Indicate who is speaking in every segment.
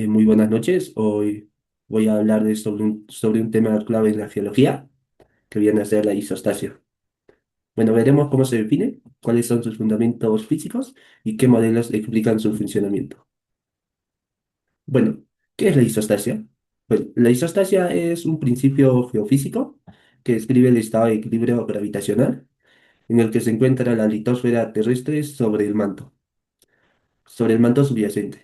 Speaker 1: Muy buenas noches. Hoy voy a hablar sobre un tema clave en la geología, que viene a ser la isostasia. Bueno, veremos cómo se define, cuáles son sus fundamentos físicos y qué modelos explican su funcionamiento. Bueno, ¿qué es la isostasia? Bueno, la isostasia es un principio geofísico que describe el estado de equilibrio gravitacional en el que se encuentra la litosfera terrestre sobre el manto subyacente,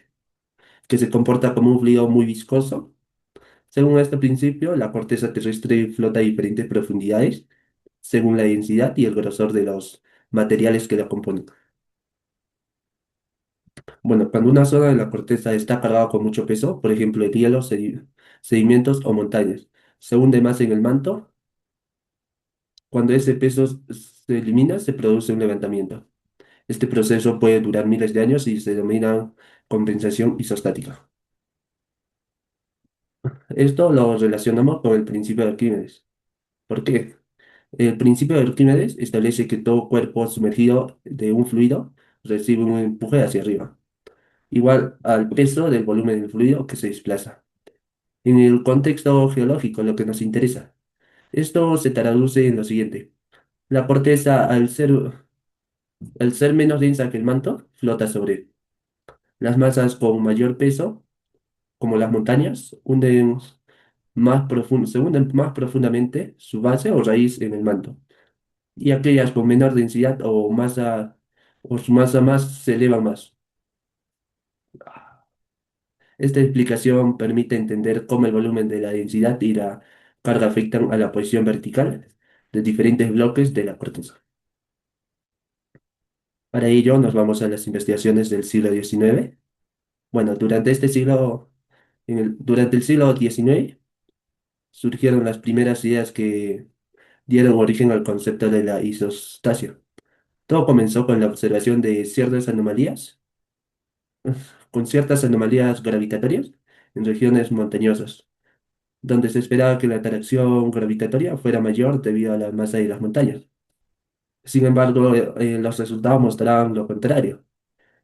Speaker 1: que se comporta como un fluido muy viscoso. Según este principio, la corteza terrestre flota a diferentes profundidades según la densidad y el grosor de los materiales que la componen. Bueno, cuando una zona de la corteza está cargada con mucho peso, por ejemplo, el hielo, sedimentos o montañas, se hunde más en el manto. Cuando ese peso se elimina, se produce un levantamiento. Este proceso puede durar miles de años y se denomina compensación isostática. Esto lo relacionamos con el principio de Arquímedes. ¿Por qué? El principio de Arquímedes establece que todo cuerpo sumergido de un fluido recibe un empuje hacia arriba, igual al peso del volumen del fluido que se desplaza. En el contexto geológico, lo que nos interesa, esto se traduce en lo siguiente. La corteza, al ser menos densa que el manto, flota sobre él. Las masas con mayor peso, como las montañas, se hunden más profundamente su base o raíz en el manto, y aquellas con menor densidad o su masa más se eleva más. Esta explicación permite entender cómo el volumen de la densidad y la carga afectan a la posición vertical de diferentes bloques de la corteza. Para ello nos vamos a las investigaciones del siglo XIX. Bueno, durante el siglo XIX surgieron las primeras ideas que dieron origen al concepto de la isostasia. Todo comenzó con la observación de ciertas anomalías gravitatorias en regiones montañosas, donde se esperaba que la atracción gravitatoria fuera mayor debido a la masa de las montañas. Sin embargo, los resultados mostraban lo contrario.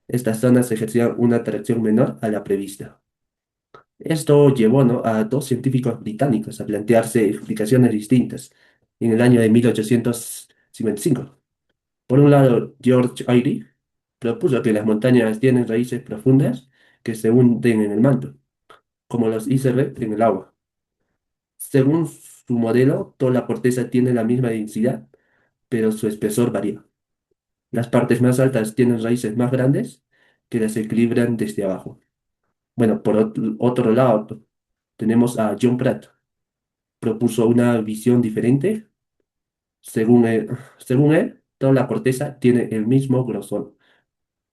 Speaker 1: Estas zonas ejercían una atracción menor a la prevista. Esto llevó, ¿no?, a dos científicos británicos a plantearse explicaciones distintas en el año de 1855. Por un lado, George Airy propuso que las montañas tienen raíces profundas que se hunden en el manto, como los icebergs en el agua. Según su modelo, toda la corteza tiene la misma densidad, pero su espesor varía. Las partes más altas tienen raíces más grandes que las equilibran desde abajo. Bueno, por otro lado, tenemos a John Pratt. Propuso una visión diferente. Según él, según él, toda la corteza tiene el mismo grosor,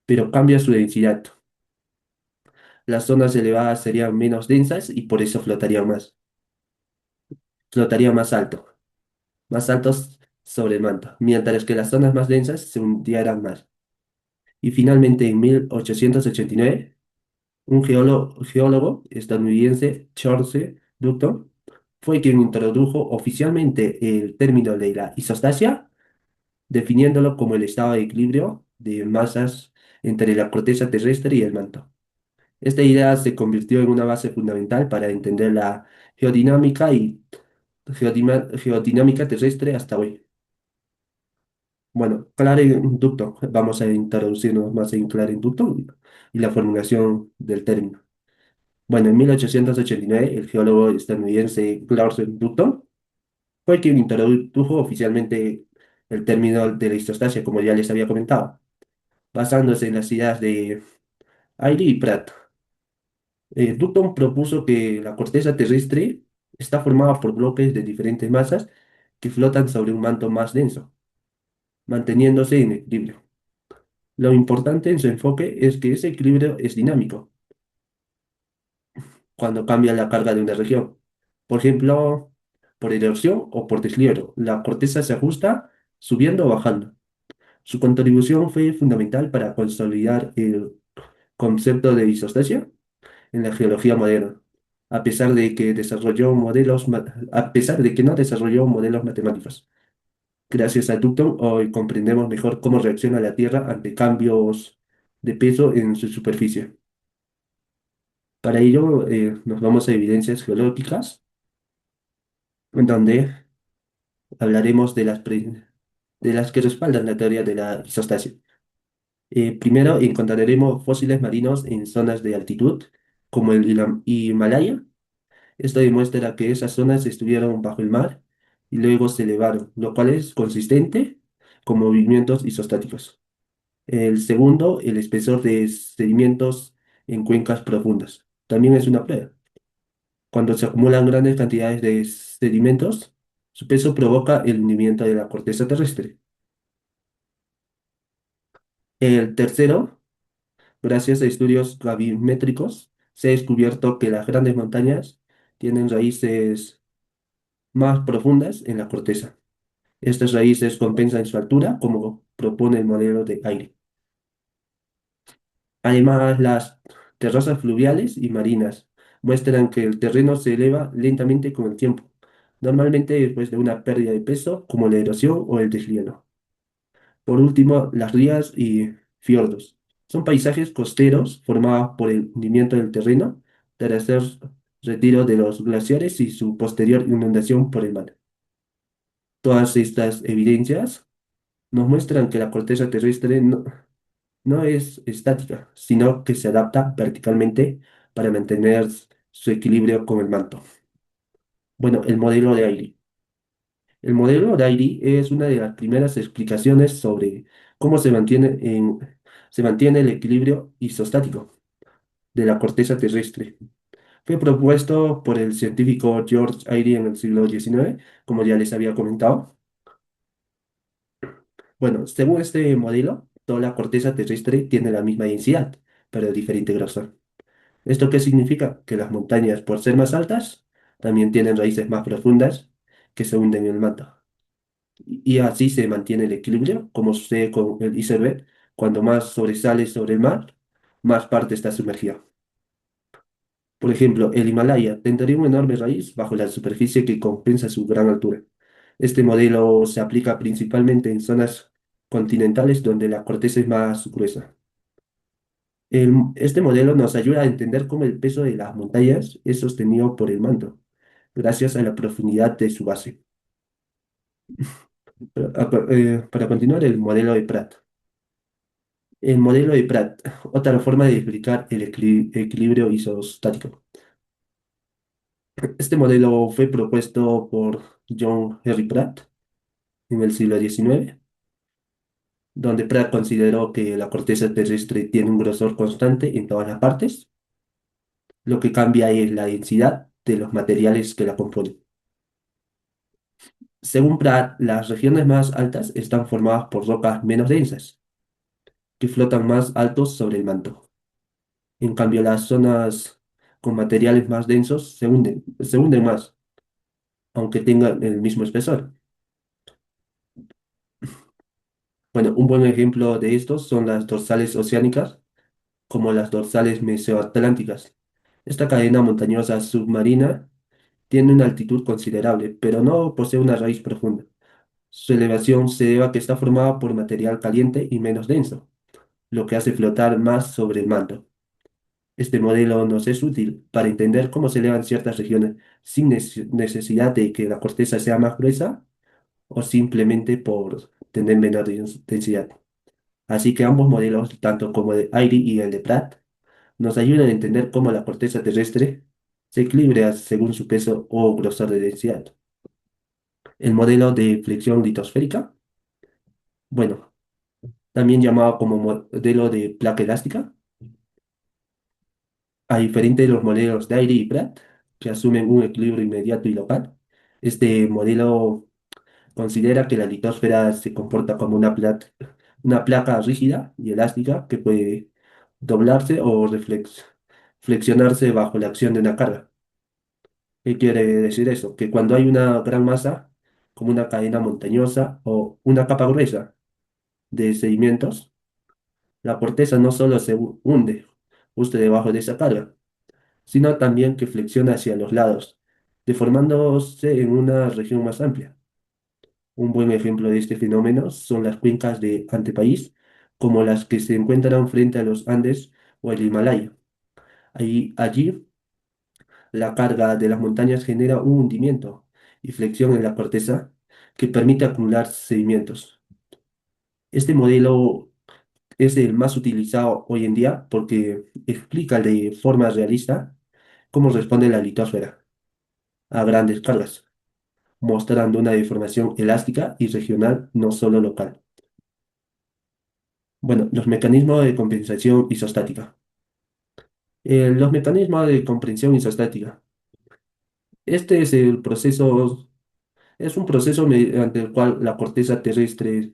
Speaker 1: pero cambia su densidad. Las zonas elevadas serían menos densas y por eso flotarían más altos sobre el manto, mientras que las zonas más densas se hundieran más. Y finalmente, en 1889, un geólogo estadounidense, Charles Dutton, fue quien introdujo oficialmente el término de la isostasia, definiéndolo como el estado de equilibrio de masas entre la corteza terrestre y el manto. Esta idea se convirtió en una base fundamental para entender la geodinámica y geodinámica terrestre hasta hoy. Bueno, Clare-Inducto. Vamos a introducirnos más en Clare-Inducto y la formulación del término. Bueno, en 1889, el geólogo estadounidense Clark Dutton fue quien introdujo oficialmente el término de la isostasia, como ya les había comentado, basándose en las ideas de Airy y Pratt. Dutton propuso que la corteza terrestre está formada por bloques de diferentes masas que flotan sobre un manto más denso, manteniéndose en equilibrio. Lo importante en su enfoque es que ese equilibrio es dinámico cuando cambia la carga de una región. Por ejemplo, por erosión o por desliedo, la corteza se ajusta subiendo o bajando. Su contribución fue fundamental para consolidar el concepto de isostasia en la geología moderna, a pesar de que no desarrolló modelos matemáticos. Gracias a Dutton, hoy comprendemos mejor cómo reacciona la Tierra ante cambios de peso en su superficie. Para ello, nos vamos a evidencias geológicas, en donde hablaremos de las que respaldan la teoría de la isostasia. Primero, encontraremos fósiles marinos en zonas de altitud, como el Himalaya. Esto demuestra que esas zonas estuvieron bajo el mar y luego se elevaron, lo cual es consistente con movimientos isostáticos. El segundo, el espesor de sedimentos en cuencas profundas. También es una prueba. Cuando se acumulan grandes cantidades de sedimentos, su peso provoca el hundimiento de la corteza terrestre. El tercero, gracias a estudios gravimétricos, se ha descubierto que las grandes montañas tienen raíces más profundas en la corteza. Estas raíces compensan su altura, como propone el modelo de aire. Además, las terrazas fluviales y marinas muestran que el terreno se eleva lentamente con el tiempo, normalmente después de una pérdida de peso, como la erosión o el deshielo. Por último, las rías y fiordos. Son paisajes costeros formados por el hundimiento del terreno tras el retiro de los glaciares y su posterior inundación por el mar. Todas estas evidencias nos muestran que la corteza terrestre no es estática, sino que se adapta verticalmente para mantener su equilibrio con el manto. Bueno, el modelo de aire. El modelo de aire es una de las primeras explicaciones sobre cómo se mantiene el equilibrio isostático de la corteza terrestre. Fue propuesto por el científico George Airy en el siglo XIX, como ya les había comentado. Bueno, según este modelo, toda la corteza terrestre tiene la misma densidad, pero de diferente grosor. ¿Esto qué significa? Que las montañas, por ser más altas, también tienen raíces más profundas que se hunden en el manto. Y así se mantiene el equilibrio, como sucede con el iceberg. Cuando más sobresale sobre el mar, más parte está sumergida. Por ejemplo, el Himalaya tendría una enorme raíz bajo la superficie que compensa su gran altura. Este modelo se aplica principalmente en zonas continentales donde la corteza es más gruesa. Este modelo nos ayuda a entender cómo el peso de las montañas es sostenido por el manto, gracias a la profundidad de su base. Para continuar, el modelo de Pratt. El modelo de Pratt, otra forma de explicar el equilibrio isostático. Este modelo fue propuesto por John Henry Pratt en el siglo XIX, donde Pratt consideró que la corteza terrestre tiene un grosor constante en todas las partes, lo que cambia es la densidad de los materiales que la componen. Según Pratt, las regiones más altas están formadas por rocas menos densas, que flotan más altos sobre el manto. En cambio, las zonas con materiales más densos se hunden más, aunque tengan el mismo espesor. Bueno, un buen ejemplo de estos son las dorsales oceánicas, como las dorsales mesoatlánticas. Esta cadena montañosa submarina tiene una altitud considerable, pero no posee una raíz profunda. Su elevación se debe a que está formada por material caliente y menos denso, lo que hace flotar más sobre el manto. Este modelo nos es útil para entender cómo se elevan ciertas regiones sin necesidad de que la corteza sea más gruesa o simplemente por tener menor densidad. Así que ambos modelos, tanto como el de Airy y el de Pratt, nos ayudan a entender cómo la corteza terrestre se equilibra según su peso o grosor de densidad. El modelo de flexión litosférica, bueno, también llamado como modelo de placa elástica, a diferencia de los modelos de Airy y Pratt, que asumen un equilibrio inmediato y local, este modelo considera que la litosfera se comporta como una placa rígida y elástica que puede doblarse o flexionarse bajo la acción de una carga. ¿Qué quiere decir eso? Que cuando hay una gran masa, como una cadena montañosa o una capa gruesa de sedimentos, la corteza no solo se hunde justo debajo de esa carga, sino también que flexiona hacia los lados, deformándose en una región más amplia. Un buen ejemplo de este fenómeno son las cuencas de antepaís, como las que se encuentran frente a los Andes o el Himalaya. Allí, la carga de las montañas genera un hundimiento y flexión en la corteza que permite acumular sedimentos. Este modelo es el más utilizado hoy en día porque explica de forma realista cómo responde la litosfera a grandes cargas, mostrando una deformación elástica y regional, no solo local. Bueno, los mecanismos de compensación isostática. Los mecanismos de comprensión isostática. Este es el proceso, es un proceso mediante el cual la corteza terrestre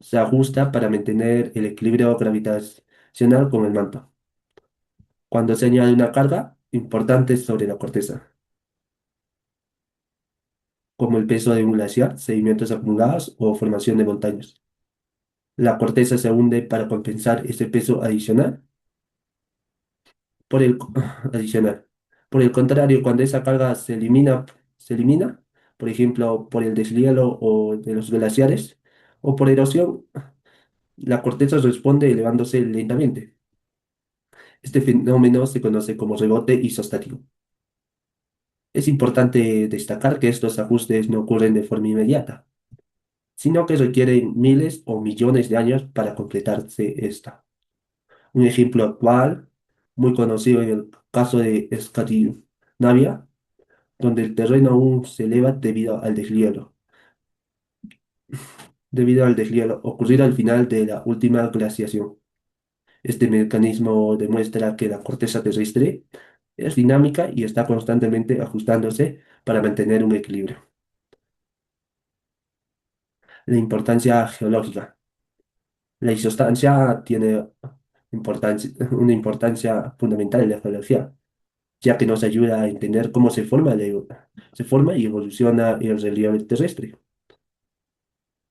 Speaker 1: se ajusta para mantener el equilibrio gravitacional con el manto, cuando se añade una carga importante sobre la corteza, como el peso de un glaciar, sedimentos acumulados o formación de montañas. La corteza se hunde para compensar ese peso adicional adicional. Por el contrario, cuando esa carga se elimina, por ejemplo, por el deshielo o de los glaciares, o por erosión, la corteza responde elevándose lentamente. Este fenómeno se conoce como rebote isostático. Es importante destacar que estos ajustes no ocurren de forma inmediata, sino que requieren miles o millones de años para completarse esta. Un ejemplo actual, muy conocido en el caso de Escandinavia, donde el terreno aún se eleva debido al deshielo ocurrido al final de la última glaciación. Este mecanismo demuestra que la corteza terrestre es dinámica y está constantemente ajustándose para mantener un equilibrio. La importancia geológica. La isostancia tiene una importancia fundamental en la geología, ya que nos ayuda a entender cómo se forma y evoluciona el relieve terrestre,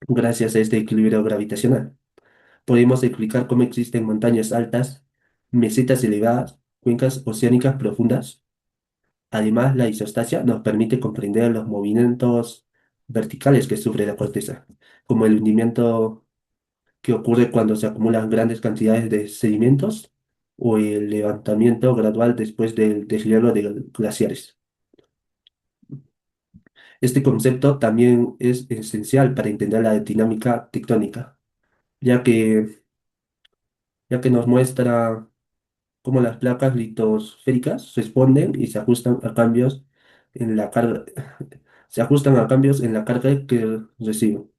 Speaker 1: gracias a este equilibrio gravitacional. Podemos explicar cómo existen montañas altas, mesetas elevadas, cuencas oceánicas profundas. Además, la isostasia nos permite comprender los movimientos verticales que sufre la corteza, como el hundimiento que ocurre cuando se acumulan grandes cantidades de sedimentos o el levantamiento gradual después del deshielo de glaciares. Este concepto también es esencial para entender la dinámica tectónica, ya que, ya que nos muestra cómo las placas litosféricas responden y en la carga, se ajustan a cambios en la carga que reciben.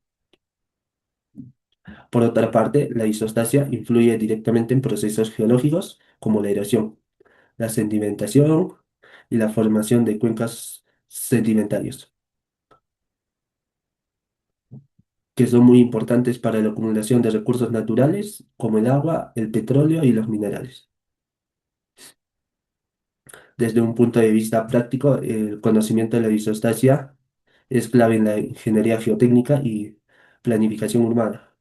Speaker 1: Por otra parte, la isostasia influye directamente en procesos geológicos como la erosión, la sedimentación y la formación de cuencas sedimentarias, que son muy importantes para la acumulación de recursos naturales como el agua, el petróleo y los minerales. Desde un punto de vista práctico, el conocimiento de la isostasia es clave en la ingeniería geotécnica y planificación urbana,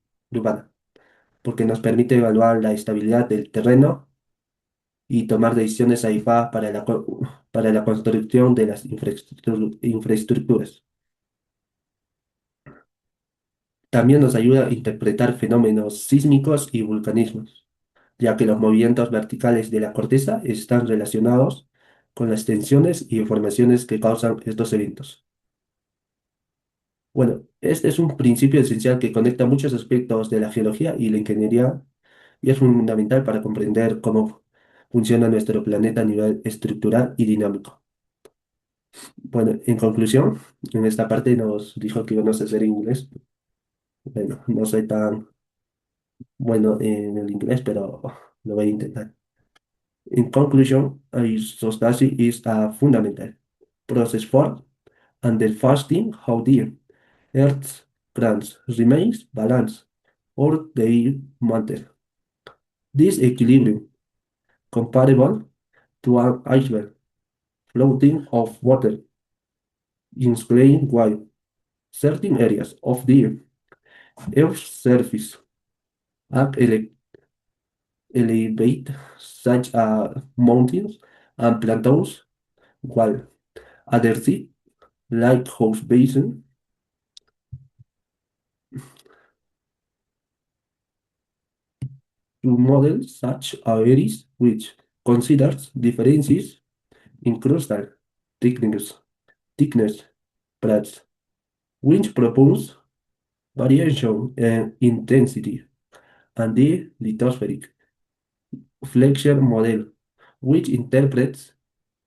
Speaker 1: porque nos permite evaluar la estabilidad del terreno y tomar decisiones adecuadas para la construcción de las infraestructuras. También nos ayuda a interpretar fenómenos sísmicos y vulcanismos, ya que los movimientos verticales de la corteza están relacionados con las tensiones y deformaciones que causan estos eventos. Bueno, este es un principio esencial que conecta muchos aspectos de la geología y la ingeniería y es fundamental para comprender cómo funciona nuestro planeta a nivel estructural y dinámico. Bueno, en conclusión, en esta parte nos dijo que íbamos a hacer inglés. Bueno, no soy tan bueno en el inglés, pero lo voy a intentar. In conclusion, isostasis is a fundamental process for understanding how the Earth's crust remains balanced or their mantle. This equilibrium, comparable to an iceberg floating of water, explains why certain areas of the Earth's surface are elevated, such as mountains and plateaus, while others, like House Basin, to models such as Eris, which considers differences in crustal thickness, thickness, prats, which propose variation in intensity, and the lithospheric flexure model, which interprets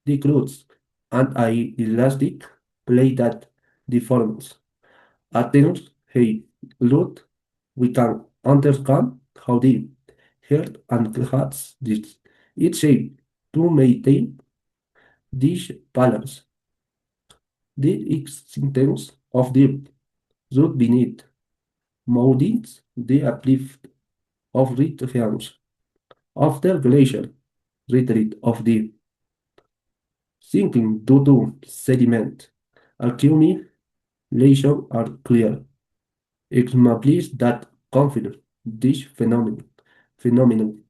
Speaker 1: the crust and an elastic plate that deforms. Athens, hey, look, we can understand how the earth and has this its shape to maintain this balance. The existence of the root beneath mountains the uplift of regions after glacial retreat of the sinking due to sediment accumulation are clear. Examples that confirm this phenomenon.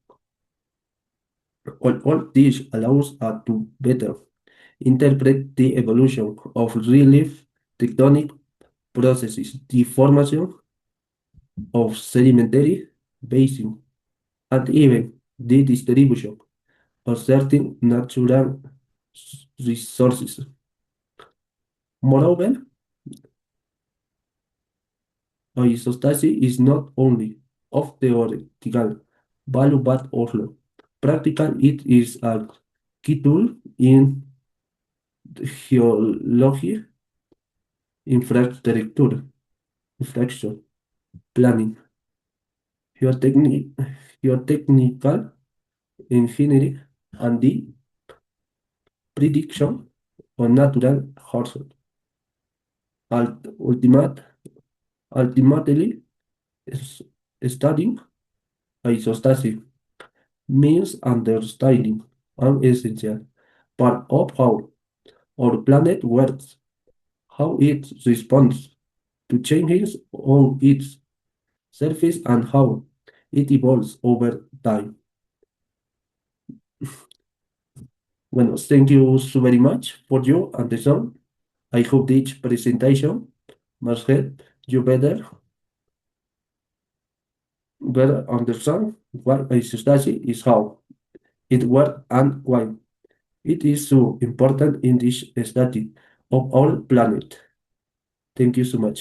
Speaker 1: All this allows us to better interpret the evolution of relief tectonic processes, the formation of sedimentary basins, and even the distribution of certain natural resources. Moreover, isostasis is not only of theoretical value but also practical. It is a key tool in geology, infrastructure, infrastructure planning, geotechnic, geotechnical engineering, and the prediction of natural hazards. Ultimate, ultimately, s- studying isostasis means understanding an essential part of how our planet works, how it responds to changes on its surface, and how it evolves over time. Bueno, thank you so very much for your attention. I hope this presentation must help you better understand what isostasis is, how it works, and why it is so important in this study of our planet. Thank you so much.